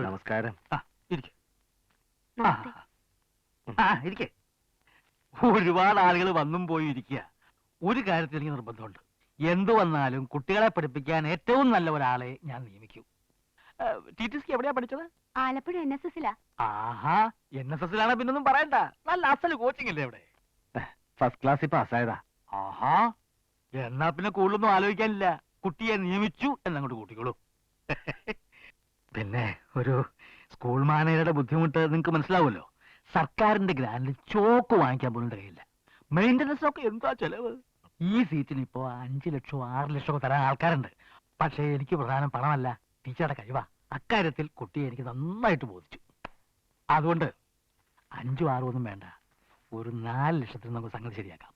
നമസ്കാരം. ഇരിക്കെ. ഒരുപാട് ആളുകൾ വന്നും പോയി ഇരിക്കുക. ഒരു കാര്യത്തിൽ എനിക്ക് നിർബന്ധമുണ്ട്. എന്തു വന്നാലും കുട്ടികളെ പഠിപ്പിക്കാൻ ഏറ്റവും നല്ല ഒരാളെ ഞാൻ നിയമിക്കൂ. TTC എവിടെയാ പഠിച്ചത്? ആലപ്പുഴ NSS-ലാ. ആഹാ, NSS-ലാണ്. പിന്നൊന്നും പറയണ്ട. നല്ല അസല് കോച്ചിങ് അല്ലേ അവിടെ? ഫസ്റ്റ് ക്ലാസ്സിൽ പാസ്സായതാ. ആഹാ, എന്നാ പിന്നെ കൂടുതലൊന്നും ആലോചിക്കാനില്ല. കുട്ടിയെ നിയമിച്ചു എന്നങ്ങോട്ട് കൂട്ടിക്കോളൂ. പിന്നെ ഒരു സ്കൂൾ മാനേജറുടെ ബുദ്ധിമുട്ട് നിങ്ങൾക്ക് മനസ്സിലാവുമല്ലോ. സർക്കാരിന്റെ ഗ്രാൻഡിൽ ചോക്ക് വാങ്ങിക്കാൻ പോലും കഴിയില്ല. മെയിൻ്റനൻസ് ഒക്കെ എന്താ ചെലവ്? ഈ സീറ്റിന് ഇപ്പോ 5 ലക്ഷമോ 6 ലക്ഷമോ തരാൻ ആൾക്കാരുണ്ട്. പക്ഷേ എനിക്ക് പ്രധാനം പണമല്ല, ടീച്ചറുടെ കഴിവാ. അക്കാര്യത്തിൽ കുട്ടിയെ എനിക്ക് നന്നായിട്ട് ബോധിച്ചു. അതുകൊണ്ട് 5 6 ഒന്നും വേണ്ട, ഒരു 4 ലക്ഷത്തിന് നമുക്ക് സംഗതി ശരിയാക്കാം.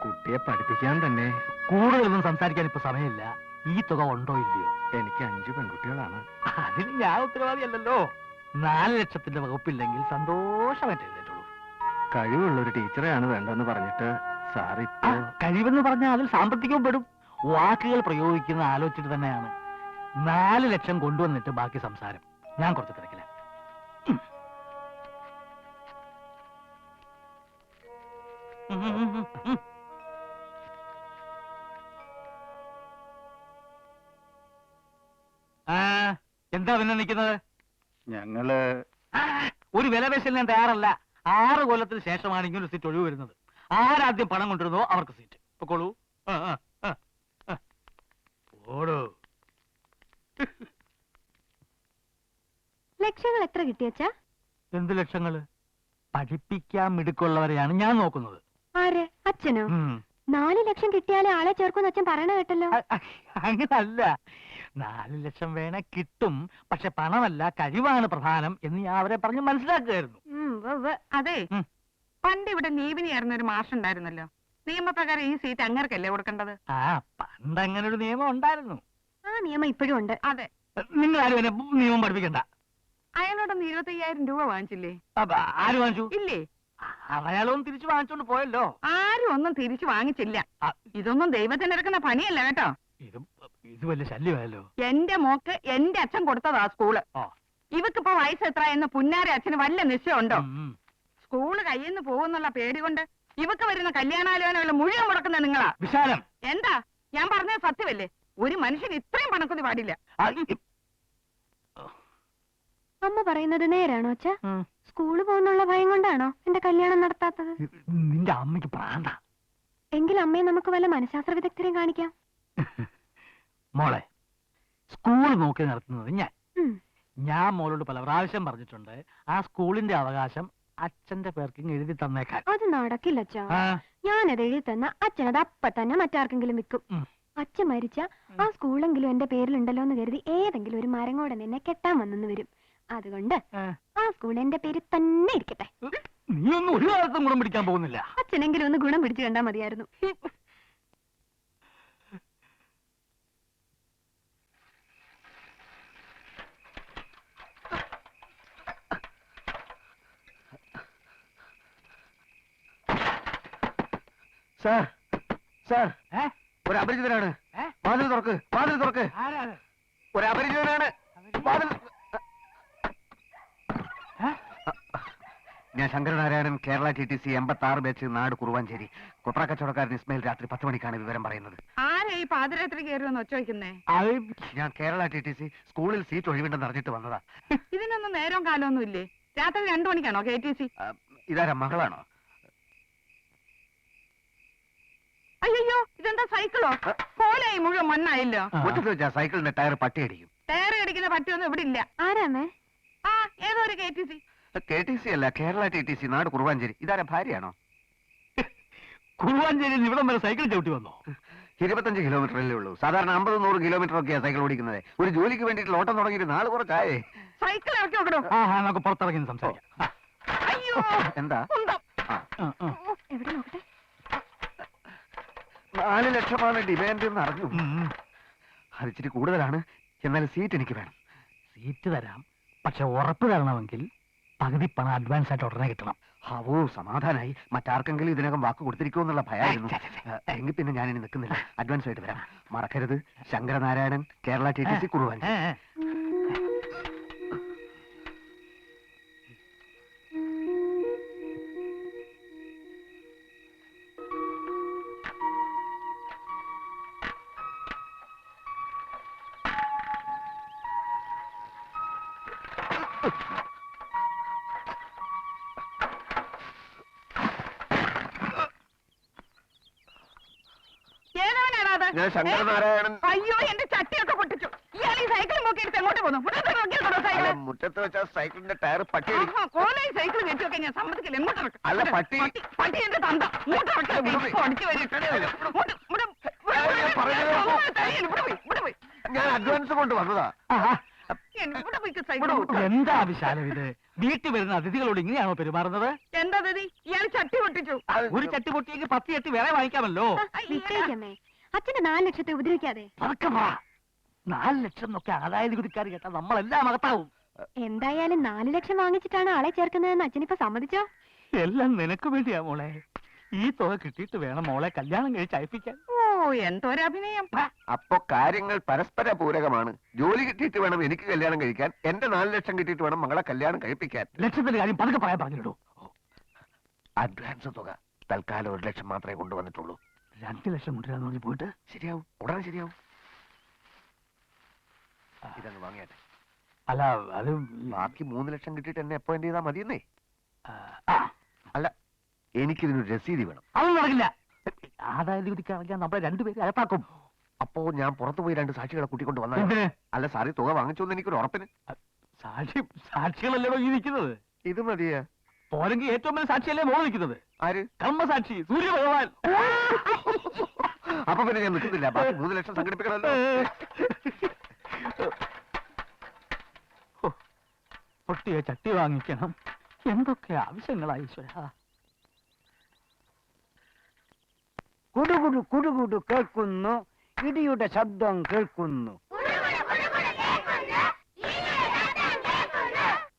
കുട്ടിയെ പഠിപ്പിക്കാൻ തന്നെ. കൂടുതലൊന്നും സംസാരിക്കാൻ ഇപ്പൊ സമയമില്ല. ഈ തുക ഉണ്ടോ ഇല്ലയോ? എനിക്ക് 5 പെൺകുട്ടികളാണ്. അതിന് ഞാൻ ഉത്തരവാദിയല്ലല്ലോ. 4 ലക്ഷത്തിന്റെ വകുപ്പില്ലെങ്കിൽ സന്തോഷമായിട്ട് എഴുന്നേറ്റുള്ളൂ. കഴിവുള്ള ഒരു ടീച്ചറെയാണ് വേണ്ടെന്ന് പറഞ്ഞിട്ട് സാറിപ്പോ. കഴിവെന്ന് പറഞ്ഞാൽ അതിൽ സാമ്പത്തികവും പെടും. വാക്കുകൾ പ്രയോഗിക്കുന്ന ആലോചിച്ചിട്ട് തന്നെയാണ്. 4 ലക്ഷം കൊണ്ടുവന്നിട്ട് ബാക്കി സംസാരം. ഞാൻ കുറച്ച് തിരക്കില്ല. എന്താ പിന്നെ നിൽക്കുന്നത്? ഞങ്ങള് ഒരു വിലപേശൽ ഞാൻ തയ്യാറല്ല. 6 കൊല്ലത്തിന് ശേഷമാണ് ഇങ്ങനെ സീറ്റ് ഒഴിവ് വരുന്നത്. ആരാദ്യം പണം കൊണ്ടിരുന്നോ അവർക്ക് സീറ്റ്. പൊക്കോളൂ. ഓടോ. ലക്ഷങ്ങൾ എത്ര കിട്ടിയച്ചാ? എന്ത് ലക്ഷങ്ങള്? പഠിപ്പിക്കാൻ മിടുക്കുള്ളവരെയാണ് ഞാൻ നോക്കുന്നത്. ആരെ? അച്ഛനോ? 4 ലക്ഷം കിട്ടിയാലേ ആളെ ചേർക്കുമെന്ന് അച്ഛൻ പറയണ കേട്ടല്ലോ. അങ്ങനല്ല. 4 ലക്ഷം വേണേ കിട്ടും. പക്ഷെ പണമല്ല, കഴിവാണ് പ്രധാനം എന്ന് ഞാൻ അവരെ പറഞ്ഞ് മനസ്സിലാക്കുകയായിരുന്നു. അതെ, പണ്ട് ഇവിടെ നീവിനിയായിരുന്ന ഒരു മാഷുണ്ടായിരുന്നല്ലോ. നിയമപ്രകാരം ഈ സീറ്റ് അങ്ങർക്കല്ലേ കൊടുക്കേണ്ടത്? പണ്ട് അങ്ങനെ ഒരു നിയമം ഉണ്ടായിരുന്നു. ആ നിയമം ഇപ്പോഴും ഉണ്ട്. അതെ. നിങ്ങൾ ആരും എന്നെ നിയമം പഠിപ്പിക്കണ്ട. അയാളോടൊന്ന് 25,000 രൂപ വാങ്ങിച്ചില്ലേ? ആര് വാങ്ങിച്ചു? ഇല്ലേ? അയാളൊന്നും തിരിച്ചു വാങ്ങിച്ചോണ്ട് പോയല്ലോ. ആരും ഒന്നും തിരിച്ചു വാങ്ങിച്ചില്ല. ഇതൊന്നും ദൈവത്തിന് എടുക്കുന്ന പണിയല്ല കേട്ടോ. ഇത് വലിയ ശല്യമായല്ലോ. എന്റെ മോക്ക് എന്റെ അച്ഛൻ കൊടുത്തതാ സ്കൂള്. ഇവക്കിപ്പോ വയസ്സ് എത്ര എന്ന് പുന്നാര അച്ഛന് വല്ല നിശ്ചയമുണ്ടോ? സ്കൂള് കയ്യിൽ നിന്ന് പോകുന്നുള്ള പേടി കൊണ്ട് ഇവക്ക് വരുന്ന കല്യാണാലോചനകൾ മുഴുവൻ മുടക്കുന്ന നിങ്ങളാ. വിശാലം, എന്താ ഞാൻ പറഞ്ഞത് സത്യമല്ലേ? ഒരു മനുഷ്യൻ ഇത്രയും പണക്കൊതി പാടില്ല. അമ്മ പറയുന്നത് നേരാണോ അച്ഛാ? സ്കൂള് പോകുന്നുള്ള ഭയം കൊണ്ടാണോ എന്റെ കല്യാണം നടത്താത്തത്? നിന്റെ അമ്മയ്ക്ക് പ്രാന്ത. എങ്കിൽ അമ്മയെ നമുക്ക് വല്ല മനഃശാസ്ത്ര വിദഗ്ധരെയും കാണിക്കാം. മോളെ, സ്കൂൾ നോക്കി നടത്തുന്നത് ഞാൻ മോളോട് പല പ്രാവശ്യം പറഞ്ഞിട്ടുണ്ട്. ആ സ്കൂളിന്റെ അവകാശം അച്ഛന്റെ പേർക്ക് എഴുതി തന്നേക്കാൻ. അത് നടക്കില്ല അച്ഛാ. ഞാനത് എഴുതി തന്ന അച്ഛനത് അപ്പ തന്നെ മറ്റാർക്കെങ്കിലും വിൽക്കും. അച്ഛൻ മരിച്ച ആ സ്കൂളെങ്കിലും എന്റെ പേരിലുണ്ടല്ലോ എന്ന് കരുതി ഏതെങ്കിലും ഒരു മരങ്ങോടെ നിന്നെ കെട്ടാൻ വന്നെന്ന് വരും. അതുകൊണ്ട് ആ സ്കൂൾ എന്റെ പേര് തന്നെ ഇരിക്കട്ടെ. നീ ഒന്നും ഒരു കാലത്തും ഗുണം പിടിക്കാൻ പോകുന്നില്ല. അച്ഛനെങ്കിലും ഒന്ന് ഗുണം പിടിച്ചു കണ്ടാ മതിയായിരുന്നു. സാർ, സാർ, ഒരു അപരിചിതനാണ്. വാതിൽ തുറക്ക്, വാതിൽ തുറക്ക്. ഒരു അപരിചിതനാണ്. ഞാൻ ശങ്കരനാരായണൻ, കേരള TTC 86 ബാച്ച്, നാട് കുറുവാഞ്ചേരി. കൊപ്ര കച്ചവടക്കാരൻ ഇസ്മയിൽ രാത്രി 10 മണിക്കാണ് വിവരം പറയുന്നത്. ആരാ ഈ പാതിരാത്രി കയറുമെന്ന് ഒച്ച വയ്ക്കുന്നേ? ഞാൻ കേരള TTC സ്കൂളിൽ സീറ്റ് ഒഴിവുണ്ടെന്ന് അറിഞ്ഞിട്ട് വന്നതാ. ഇതിനൊന്നും നേരവും കാലമൊന്നും ഇല്ലേ? രാത്രി 2 മണിക്കാണോ KTC? ഇതാരാ, മകളാണോ? അയ്യോ, ഇതെന്താ സൈക്കിളോ? പോലായി മുഴുവൻ മണ്ണായില്ലോ. മുറ്റത്ത് വെച്ചാ സൈക്കിളിന്റെ ടയർ പട്ടിയടിക്കും. ടയർ അടിക്കുന്ന പറ്റിയൊന്നും ഇവിടെ ഇല്ല. ആരാമേ? ഏതോ ഒരു KTC. KTC അല്ല, കേരള TTC, നാട് കുറുവാഞ്ചേരി. ഇതാരാ, ഭാര്യയാണോ? കുറുവാഞ്ചേരിയിൽ ഇവിടം വരെ സൈക്കിൾ ചവിട്ടി വന്നോ? 25 കിലോമീറ്ററല്ലേ ഉള്ളൂ. സാധാരണ 50-100 കിലോമീറ്റർ ഒക്കെയാ സൈക്കിൾ ഓടിക്കുന്നത്. ഒരു ജോലിക്ക് വേണ്ടിയിട്ട് ഓട്ടം തുടങ്ങിയിട്ട് നാള് കുറച്ചായേ. സൈക്കിൾ ഇറക്കി നോക്കണോ? നമുക്ക് പുറത്തിറങ്ങി സംസാരിക്കാം. അയ്യോ, എന്താ? എവിടെ നോക്കട്ടെ. 4 ലക്ഷമാണ് ഡിമാൻഡ് എന്ന് അറിഞ്ഞു. അതിച്ചിരി കൂടുതലാണ്. എന്നാൽ സീറ്റ് എനിക്ക് വേണം. സീറ്റ് തരാം, പക്ഷെ ഉറപ്പ് തരണമെങ്കിൽ പകുതി പണം അഡ്വാൻസ് ആയിട്ട് ഉടനെ കിട്ടണം. ഓ, സമാധാനായി. മറ്റാർക്കെങ്കിലും ഇതിനകം വാക്ക് കൊടുത്തിരിക്കുമെന്നുള്ള ഭയമായിരുന്നു. എങ്കിൽ പിന്നെ ഞാനിനി നിൽക്കുന്നില്ല. അഡ്വാൻസ് ആയിട്ട് വരാം. മറക്കരുത്, ശങ്കരനാരായണൻ, കേരള TTC, കുറുവാഞ്ചേരി. ഏതവനാണോ അത്? ഞാൻ ശങ്കരനാരായണൻ. അയ്യോ എന്റെ ചട്ടിയൊക്കെ പൊട്ടിച്ചു. ഇയാൾ ഈ സൈക്കിൾ നോക്കിയെടുത്ത് എങ്ങോട്ട് പോകുന്നു? മുറ്റത്ത് നോക്കിയെടുക്കണോ സൈക്കിൾ? അല്ല, മുറ്റത്ത് വെച്ച സൈക്കിളിന്റെ ടയർ പട്ടി കോലയിൽ സൈക്കിൾ വെച്ചൊക്കെ ഞാൻ സമ്മതിക്കില്ല. എങ്ങോട്ട് ഇറക്ക്? അല്ല, പട്ടി. പട്ടി എന്റെ തന്ത. ഇങ്ങോട്ട് ഇറക്ക്. അടിച്ചു വരും. ഞാൻ അഡ്വാൻസ് കൊണ്ട് വന്നതാ. എന്താ വിശാലം ഇത്? വീട്ടിൽ വരുന്ന അതിഥികളോട് ഇങ്ങനെയാണോ പെരുമാറുന്നത്? എന്താ ദീ ഇയാൾ ചട്ടി പൊട്ടിച്ചു? ഒരു ചട്ടി പൊട്ടിയെങ്കിൽ 10 ചട്ടി വേറെ വാങ്ങിക്കാമല്ലോ. വിട്ടേക്കമ്മേ, അച്ഛന്റെ 4 ലക്ഷത്തെ ഉപദ്രവിക്കാതെ. 4 ലക്ഷം എന്നൊക്കെ ആദായ നികുതിക്കാർ കേട്ടാ നമ്മളെല്ലാം അകത്താവും. എന്തായാലും 4 ലക്ഷം വാങ്ങിച്ചിട്ടാണ് ആളെ ചേർക്കുന്നതെന്ന് അച്ഛനിപ്പോ സമ്മതിച്ചോ? എല്ലാം നിനക്ക് വേണ്ടിയാ മോളെ. ഈ തുക കിട്ടിയിട്ട് വേണം മോളെ കല്യാണം കഴിച്ച് അയപ്പിക്കാൻ. ഓ എന്തൊരഭിനയം. അപ്പൊ കാര്യങ്ങൾ പരസ്പര പൂരകമാണ്. ജോലി കിട്ടിയിട്ട് വേണം എനിക്ക് കല്യാണം കഴിക്കാൻ, എന്റെ 4 ലക്ഷം കിട്ടിയിട്ട് വേണം മകളെ കല്യാണം കഴിപ്പിക്കാൻ. ലക്ഷത്തിന്റെ കാര്യം പതുക്കെ പറയാൻ പറഞ്ഞിടൂ. അഡ്വാൻസ് തുക തൽക്കാലം 1 ലക്ഷം മാത്രമേ കൊണ്ടുവന്നിട്ടുള്ളൂ. 2 ലക്ഷം കൊണ്ടുവരാന്ന് പറഞ്ഞ് പോയിട്ട് ശരിയാവും, ഉടനെ ശരിയാവും. ഇതങ്ങ് വാങ്ങിയാട്ടെ. അല്ല അത് ബാക്കി 3 ലക്ഷം കിട്ടിയിട്ട് എന്നെ അപ്പോയിന്റ് ചെയ്താൽ മതിയെന്നേ. ആ, അല്ല, എനിക്കിതിനൊരു രസീതി വേണം. അതൊന്നും നടക്കില്ല. ആദായ നികുതിക്കാണെങ്കിൽ നമ്മളെ 2 പേര് അകത്താക്കും. അപ്പോ ഞാൻ പുറത്തു പോയി 2 സാക്ഷികളെ കൂട്ടിക്കൊണ്ട് വന്നാൽ. എന്തിന്? അല്ല സാറി, തുക വാങ്ങിച്ചോന്ന് എനിക്കൊരു ഉറപ്പിന്. സാക്ഷികളല്ലോ ഈ നിൽക്കുന്നത്. ഇത് മതിയാ. പോരെങ്കിൽ ഏറ്റവും വലിയ സാക്ഷിയല്ലേ മോള് നിൽക്കുന്നത്. ആര്? കർമ്മസാക്ഷി സൂര്യഭഗവാൻ. അപ്പൊ പിന്നെ ഞാൻ നിൽക്കുന്നില്ല. ബാക്കി 3 ലക്ഷം സംഘടിപ്പിക്കണമല്ലോ. പൊട്ടിയ ചട്ടി വാങ്ങിക്കണം. എന്തൊക്കെ ആവശ്യങ്ങളായി ഈശ്വരാ. കുടുകുടു കുടുകുടു കേൾക്കുന്നു, ഇടിയുടെ ശബ്ദം കേൾക്കുന്നു.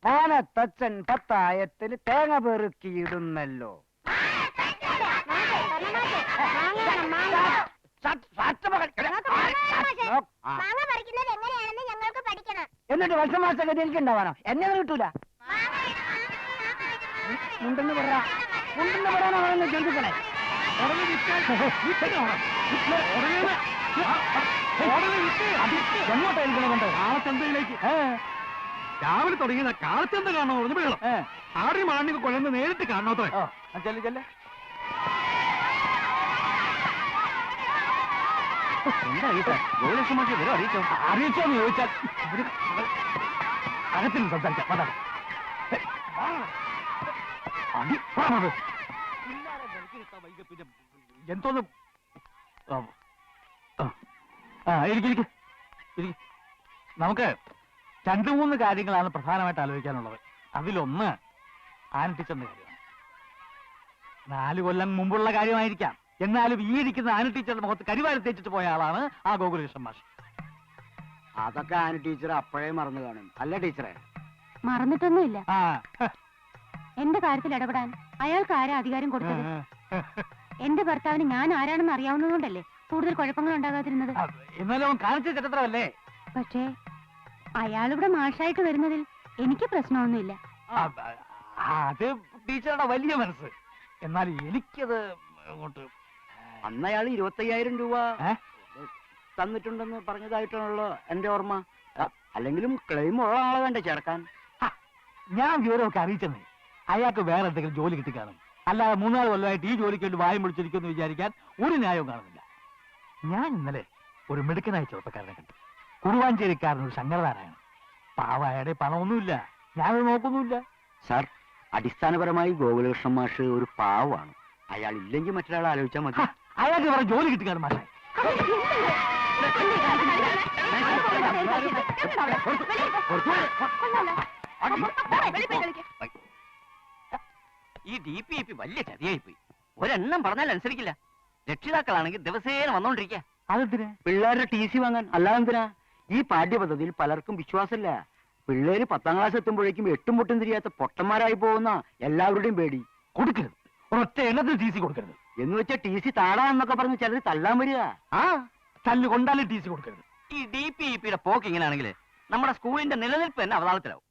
മാനത്തച്ഛൻ പത്തായത്തിൽ തേങ്ങ പെറുക്കിയിടുന്നല്ലോ. എന്നിട്ട് വർഷമാസൊക്കെ എനിക്കുണ്ടാവാനോ? എന്നെ കിട്ടൂല. മുണ്ടെന്ന് പറയാനാണെന്ന് ചിന്തിക്കണേ. എങ്ങോട്ടായിരിക്കണമുണ്ട്? കാളച്ചന്തയിലേക്ക്. രാവിലെ തുടങ്ങിയ കാളച്ചന്ത കാണണോ? വെള്ളം ആടി മാണിക്ക് കൊഴന്ന് നേരിട്ട് കാണണോത്രേ. ചെല്ല് ചെല്ല്. എന്താ ഗോലക്ഷം മാഷി വരും അറിയിച്ചോന്ന് ചോദിച്ചാൽ അകത്തിൽ സംസാരിക്കാം. എന്തോന്ന് നമുക്ക് 2-3 കാര്യങ്ങളാണ് പ്രധാനമായിട്ട് ആലോചിക്കാനുള്ളത്. അതിലൊന്ന് ആന ടീച്ചറിന്റെ കാര്യമാണ്. 4 കൊല്ലം മുമ്പുള്ള കാര്യമായിരിക്കാം, എന്നാലും ഈ ഇരിക്കുന്ന ആന ടീച്ചറുടെ മുഖത്ത് കരിവാരി തേച്ചിട്ട് പോയ ആളാണ് ആ ഗോകുലകൃഷ്ണൻ മാഷ്. അതൊക്കെ ആന ടീച്ചർ അപ്പോഴേ മറന്നു കാണും. അല്ല ടീച്ചറെ? മറന്നിട്ടൊന്നുമില്ല. ആ എന്റെ കാര്യത്തിൽ ഇടപെടാൻ അയാൾക്ക് ആരാ അധികാരം കൊടുത്തത്? എന്റെ ഭർത്താവിന് ഞാൻ ആരാണെന്ന് അറിയാവുന്നതുകൊണ്ടല്ലേ കൂടുതൽ കുഴപ്പങ്ങൾ ഉണ്ടാകാതിരുന്നത്. എന്നാലും അവൻ കാണിച്ച ചരിത്രമല്ലേ. പക്ഷേ അയാളിവിടെ മാഷായിട്ട് വരുന്നതിൽ എനിക്ക് പ്രശ്നമൊന്നുമില്ല. അത് ടീച്ചറുടെ വലിയ മനസ്സ്. എന്നാൽ എനിക്കത് അങ്ങോട്ട്. അന്ന് അയാൾ 25,000 രൂപ തന്നിട്ടുണ്ടെന്ന് പറഞ്ഞതായിട്ടാണല്ലോ എന്റെ ഓർമ്മ. അല്ലെങ്കിലും ക്ലെയിം ഉള്ള ആളെ വേണ്ടേ ചേർക്കാൻ? ഞാൻ വിവരമൊക്കെ അറിയിച്ചെന്നേ. അയാൾക്ക് വേറെ എന്തെങ്കിലും ജോലി കിട്ടിക്കാണും. അല്ലാതെ 3-4 കൊല്ലമായിട്ട് ഈ ജോലിക്ക് വേണ്ടി വായും പിടിച്ചിരിക്കുമെന്ന് വിചാരിക്കാൻ ഒരു ന്യായവും കാണുന്നില്ല. ഞാൻ ഇന്നലെ ഒരു മിടുക്കനായ ചെറുപ്പക്കാരനെ കണ്ടു. കുറുവാഞ്ചേരിക്കാരനൊരു ശങ്കരനാരായണൻ. പാവായുടെ പണമൊന്നുമില്ല, ഞാനത് നോക്കുന്നുമില്ല. സാർ, അടിസ്ഥാനപരമായി ഗോകുലകൃഷ്ണൻ മാഷ് ഒരു പാവമാണ്. അയാൾ ഇല്ലെങ്കിൽ മറ്റൊരാളെ ആലോചിച്ചാൽ മതി. അയാൾക്ക് വേറെ ജോലി കിട്ടിക്കാണും മാഷേ. ഈ DPIP വലിയ ചതിയായിപ്പോയി. ഒരെണ്ണം പറഞ്ഞാൽ അനുസരിക്കില്ല. രക്ഷിതാക്കളാണെങ്കിൽ ദിവസേന വന്നോണ്ടിരിക്കുക. അതെന്തിന്? പിള്ളേരുടെ TC വാങ്ങാൻ. അല്ലാതെന്തിനാ? ഈ പാഠ്യപദ്ധതിയിൽ പലർക്കും വിശ്വാസമില്ല. പിള്ളേര് 10ാം ക്ലാസ് എത്തുമ്പോഴേക്കും 8ഉം പൊട്ടും തിരിയാത്ത പൊട്ടന്മാരായി പോകുന്ന എല്ലാവരുടെയും പേടി. കൊടുക്കരുത്, ഒരൊറ്റ എണ്ണത്തിന് TC കൊടുക്കരുത്. എന്ന് വെച്ചാൽ TC താടാന്നൊക്കെ പറഞ്ഞ് ചിലർ തല്ലാൻ വരിക. തല്ല് കൊണ്ടാലും TC കൊടുക്കരുത്. ഈ DPIP യുടെ പോക്ക് ഇങ്ങനെയാണെങ്കിൽ നമ്മുടെ സ്കൂളിന്റെ നിലനിൽപ്പ് തന്നെ അവതാളത്തിലാവും.